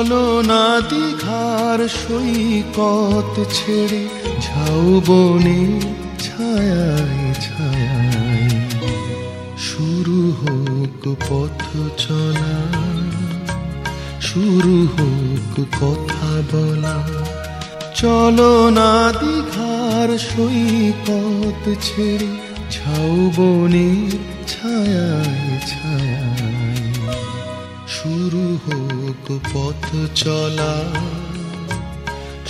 চলো না দীঘার সৈকত ছেড়ে ঝাউবনে ছায়ায় ছায়ায় শুরু হোক পথ চলা, শুরু হোক কথা বলা। চলো না দীঘার সৈকত ছেড়ে ঝাউবনে ছায়ায় ছায়ায় শুরু হোক পথ চলা,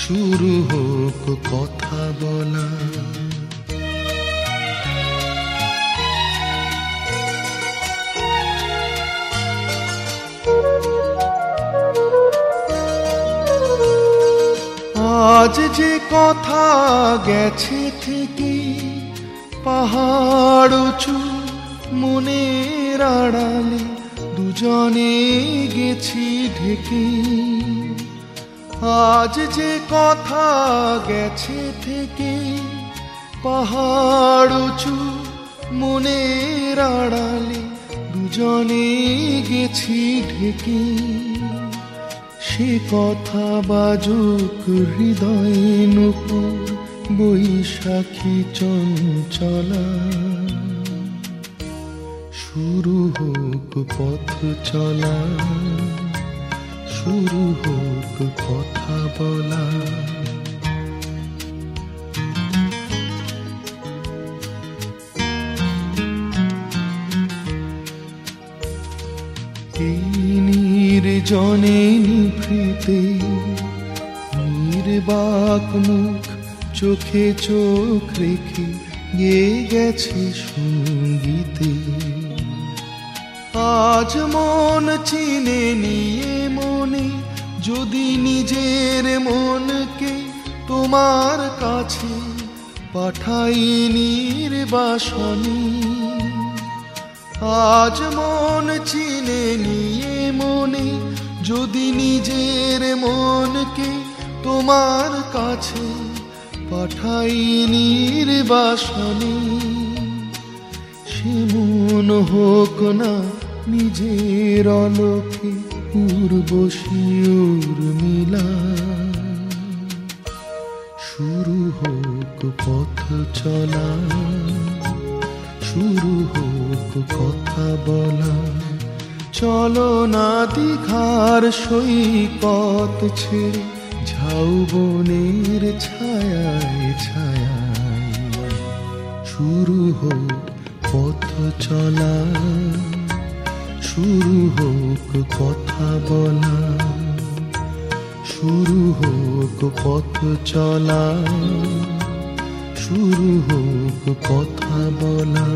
শুরু হোক কথা বলা। আজ যে কথা গেছে থেকে পাহাড় উঁচু মনের আড়ালে দুজনে গেছি ঢেকে। আজ যে কথা গেছে থেকে পাহাড় উঁচু মনের আড়ালে দুজনে গেছি ঢেকে। সে কথা বাজুক হৃদয়ে নূপুর বৈশাখী চঞ্চলা। শুরু হোক পথ চলা, শুরু হোক কথা বলা। এই নির্জনে নিভৃতে নির্বাক মুখ চোখে চোখ রেখে গেয়ে গেছে সঙ্গীতে। আজ মন চিনে নিয়ে মনে যদি নিজের মনকে তোমার কাছে পাঠাই নির্বাসনে। আজ মন চিনে নিয়ে মনে যদি নিজের মনকে তোমার কাছে পাঠাই নির্বাসনে। সে মন হোক না নিজের অলোকে উর্বশী উর্মিলা। শুরু হোক পথ চলা, শুরু হোক কথা বলা। চলো না দীঘার সৈকত ছেড়ে ঝাউবনের ছায়ায় ছায়ায় শুরু হোক পথ চলা, শুরু হোক কথা বলা। শুরু হোক পথ চলা, শুরু হোক কথা বলা।